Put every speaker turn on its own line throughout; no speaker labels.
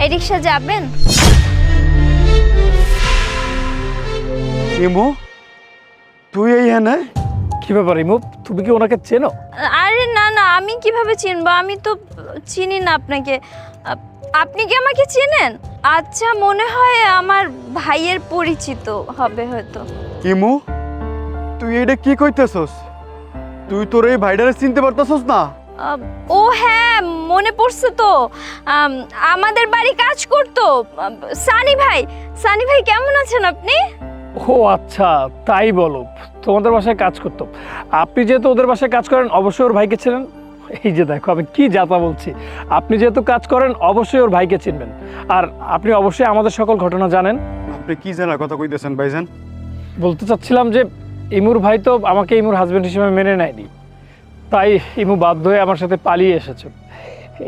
এই রিক্সা যাবেন?
ইমু, তুই এইখানে?
কি ব্যাপার ইমু, তুমি কি ওনাকে চেনো?
আরে না না, আমি কিভাবে চিনবো? আমি তো চিনি না আপনাকে। আপনি কি আমাকে চেনেন? আচ্ছা, মনে হয় আমার ভাইয়ের পরিচিত হবে হয়তো।
ইমু, তুই এটা কি কইতেছস? তুই তোর এই ভাইডারে চিনতে পারতেছস না?
ও হ্যাঁ, মনে পড়ছে তো। আমাদের বাড়ি কাজ করতো সানি ভাই। সানি ভাই, কেমন আছেন আপনি?
ও আচ্ছা, তাই বলো। তোমাদের বাসায় কাজ করতো। আপনি যেহেতু ওদের বাসায় কাজ করেন, অবশ্যই ওর ভাইকে চেনেন। এই যে দেখো, আমি কি যাতা বলছি। আপনি যেহেতু কাজ করেন, অবশ্যই ওর ভাইকে চিনবেন। আর আপনি অবশ্যই আমাদের সকল ঘটনা জানেন।
আপনি কি জানার কথা কইতেছেন ভাইজান?
বলতে চাচ্ছিলাম যে ইমুর ভাই তো আমাকে ইমুর হাজবেন্ড হিসেবে মেনে নেয়নি, তাই ইমু বাধ্য হয়ে আমার সাথে পালিয়ে এসেছে।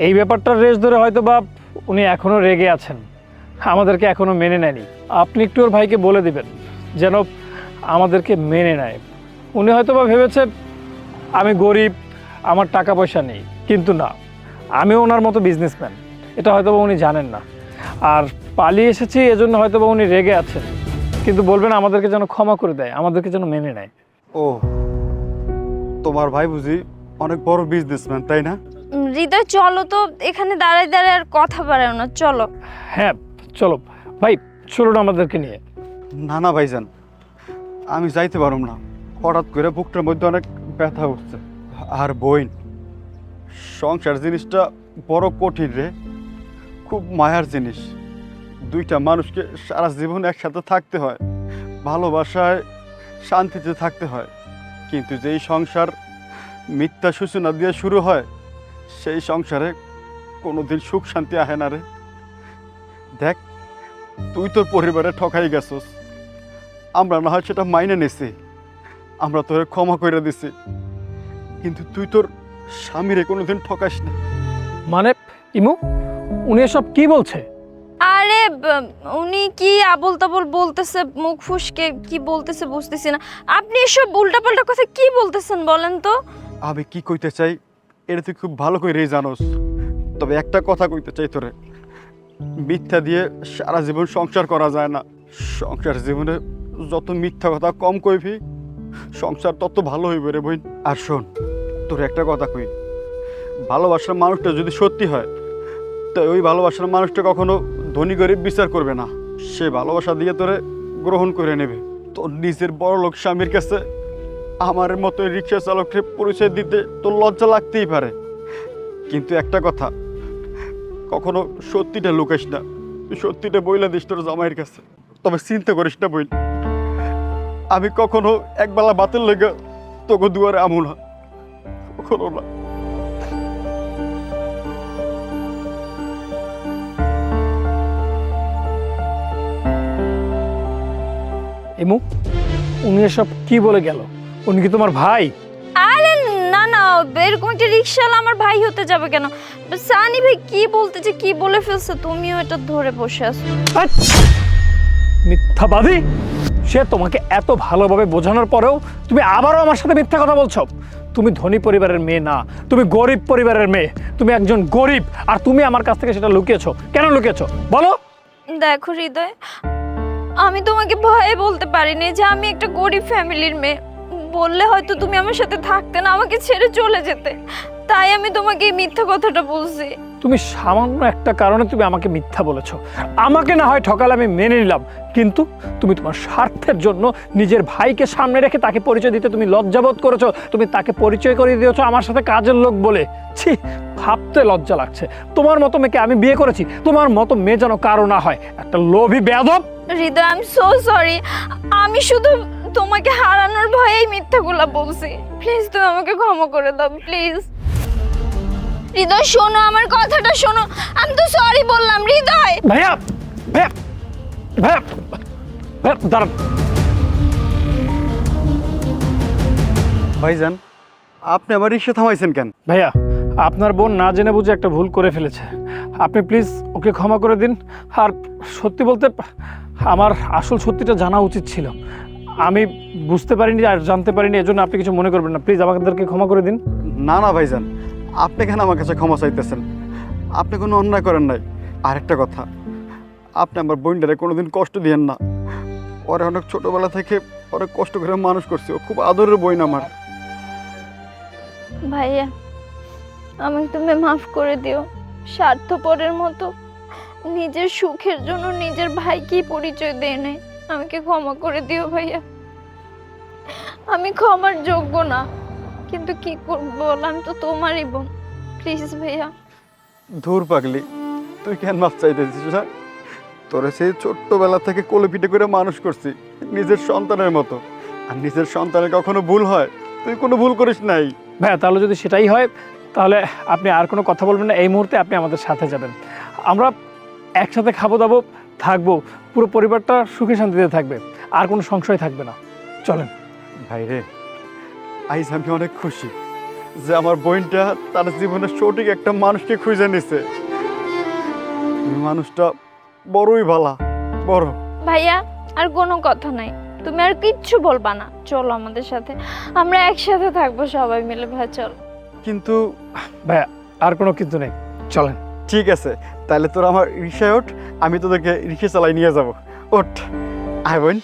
এই ব্যাপারটার রেশ ধরে হয়তো বা উনি এখনও রেগে আছেন, আমাদেরকে এখনও মেনে নেয়নি। আপনি একটু ওর ভাইকে বলে দিবেন যেন আমাদেরকে মেনে নেয়। উনি হয়তো বা ভেবেছে আমি গরিব, আমার টাকা পয়সা নেই, কিন্তু না, আমি ওনার মতো বিজনেসম্যান, এটা হয়তো বা উনি জানেন না। আর পালিয়ে এসেছি এজন্য হয়তো বা উনি রেগে আছেন, কিন্তু বলবেন আমাদেরকে যেন ক্ষমা করে দেয়, আমাদেরকে যেন মেনে নেয়।
ও, তোমার ভাই বুঝি অনেক বড় বিজনেসম্যান, তাই না?
হৃদয়, চলো তো, এখানে দাঁড়ায় দাঁড়ায় আর কথা বাড়াও না, চলো।
হ্যাঁ চলো ভাই, চলুন আমাদেরকে নিয়ে।
না না ভাইজান, আমি যাইতে পারুম না। হঠাৎ করে বুকটার মধ্যে অনেক ব্যথা উঠছে। আর বইন, সংসার জিনিসটা বড় কঠিন রে, খুব মায়ার জিনিস। দুইটা মানুষকে সারা জীবন একসাথে থাকতে হয়, ভালোবাসায় শান্তিতে থাকতে হয়। কিন্তু যেই সংসার মিথ্যা সূচনা দিয়ে শুরু হয়, সেই সংসারে কোনোদিন সুখ শান্তি আহে না রে। দেখ, তুই তোর পরিবারে ঠকাই গেছস, আমরা না হয় সেটা মাইনে নিছি, আমরা তোরে ক্ষমা করে দিছি, কিন্তু তুই তোর স্বামীরে কোনোদিন ঠকাস না।
মানে ইমু, উনি এসব কি বলছে?
আরে উনি কি আবোল তাবোল বলতেছে, মুখ ফুসকে কি বলতেছে বুঝতেছি না। আপনি এসব উল্টাপাল্টা কথা কি বলতেছেন বলেন তো?
আমি কি কইতে চাই এটা তুই খুব ভালো করেই জানোস। তবে একটা কথা কইতে চাই তোরে, মিথ্যা দিয়ে সারা জীবন সংসার করা যায় না। সংসার জীবনে যত মিথ্যা কথা কম কইবি, সংসার তত ভালো হইবে রে বোন। আর শোন, তোর একটা কথা কই, ভালোবাসার মানুষটা যদি সত্যি হয়, তো ওই ভালোবাসার মানুষটা কখনো ধনী গরিব বিচার করবে না, সে ভালোবাসা দিয়ে তোরে গ্রহণ করে নেবে। তোর নিজের বড় লোক স্বামীর কাছে আমার মতো রিক্সা চালককে পরিচয় দিতে তোর লজ্জা লাগতেই পারে, কিন্তু একটা কথা, কখনো সত্যিটা লুকাস না। তুই সত্যিটা বইলা দিস তোর জামাইয়ের কাছে। তবে চিন্তা করিস না বই, আমি কখনো একবেলা বাতের লেগে তোকে দুয়ারে আমু না, কখনো না।
ইমু, উনি এসব কি বলে গেল? উনি কি তোমার ভাই?
আরে না না, এরকম একটা রিক্সাওয়ালা আমার ভাই হতে যাবে কেন? সানি ভাই কি বলতেছে, কি বলে ফেলছে, তুমিও এটা ধরে বসে আছো।
আট! মিথ্যাবাদী! সে তোমাকে এত ভালোভাবে বোঝানোর পরেও তুমি আবারও আমার সাথে মিথ্যা কথা বলছো। তুমি ধনী পরিবারের মেয়ে না, তুমি গরিব পরিবারের মেয়ে। তুমি একজন গরিব, আর তুমি আমার কাছ থেকে সেটা লুকিয়েছো। কেন লুকিয়েছো বলো?
দেখো হৃদয়, আমি তোমাকে ভয়ে বলতে পারিনি যে আমি একটা গরিব ফ্যামিলির মেয়ে। বললে হয়তো তুমি আমার সাথে থাকতে না, আমাকে ছেড়ে চলে যেতে, তাই আমি তোমাকে এই মিথ্যা কথাটা বলছি।
তুমি সামান্য একটা কারণে তুমি আমাকে মিথ্যা বলেছো। আমাকে না হয় ঠকালে আমি মেনে নিলাম, কিন্তু তুমি তোমার স্বার্থের জন্য নিজের ভাইকে সামনে রেখে তাকে পরিচয় দিতে তুমি লজ্জাবোধ করেছো। তুমি তাকে পরিচয় করিয়ে দিয়েছো আমার সাথে কাজের লোক বলে। ছি, ভাবতে লজ্জা লাগছে। তোমার মতো মেয়েকে আমি বিয়ে করেছি, তোমার মতো মেয়ে যেন কারো না হয়, একটা লোভী বেয়াদব।
হৃদয়, আই এম সো সরি। আমি শুধু তোমাকে হারানোর ভয়ে এই মিথ্যাগুলো বলছি। প্লিজ তুমি আমাকে ক্ষমা করে দাও, প্লিজ। হৃদয় শোনো, আমার কথাটা শোনো। আমি তো সরি বললাম হৃদয়।
ভাইয়া, ভাইয়া, ভাইয়া, ভাইয়া, দাঁড়ান।
ভাইজান, আপনি আবার রিক্সা থামাইছেন কেন?
ভাইয়া, আপনার বোন না জেনে বুঝে একটা ভুল করে ফেলেছে, আপনি প্লিজ ওকে ক্ষমা করে দিন। আর সত্যি বলতে আমার আসল সত্যিটা জানা উচিত ছিল, আমি বুঝতে পারিনি আর জানতে পারিনি, এজন্য আপনি কিছু মনে করবেন না। প্লিজ আমাদেরকে ক্ষমা করে দিন।
না না ভাইজান, আপনি কেন আমার কাছে ক্ষমা চাইতেছেন? আপনি কোনো অন্যায় করেন নাই। আরেকটা কথা, আপনি আমার বোনটারে কোনোদিন কষ্ট দিয়েন না। ওরা অনেক ছোটবেলা থেকে অনেক কষ্ট করে মানুষ করছে, ও খুব আদরের বোন আমার।
ভাইয়া আমাকে তুমি মাফ করে দিও। স্বার্থপরের মতো নিজের সুখের জন্য নিজের ভাইকেই পরিচয় দেয় নাই। আমাকে ক্ষমা করে দিও ভাইয়া। আমি ক্ষমার যোগ্য না, কিন্তু কি করবো বল, আমি তো তোমারই বোন। প্লিজ ভাইয়া।
ধুর পাগলি, তুই কেন মাপ চাইতেছিস না? তোরে সেই ছোট্টবেলা থেকে কোলে পিঠে করে মানুষ করছি নিজের সন্তানের মতো। আর নিজের সন্তানের কখনো ভুল হয়? তুই কোনো ভুল করিস নাই।
ভাইয়া তাহলে যদি সেটাই হয়, তাহলে আপনি আর কোনো কথা বলবেন না। এই মুহূর্তে আপনি আমাদের সাথে যাবেন, আমরা একসাথে খাবো দাবো, থাকবো, পুরো পরিবারটা সুখে শান্তিতে থাকবে, আর কোনো সংশয় থাকবে না। চলেন।
ভাই রে, আইজ আমি অনেক খুশি যে আমার বোনটা তার জীবনের সঠিক একটা মানুষকে খুঁজে নিছে। মানুষটা বড়ই ভালা, বড়।
ভাইয়া আর কোনো কথা নাই, তুমি আর কিচ্ছু বলবা না। চলো আমাদের সাথে, আমরা একসাথে থাকবো সবাই মিলে। ভাই চল।
কিন্তু
ভাইয়া আর কোনো কিন্তু নেই, চলেন।
ঠিক আছে, তাহলে তোর আমার রিক্সায় ওঠ, আমি তোদেরকে রিক্সা চালাই নিয়ে যাবো। ওঠ, আয় বোন।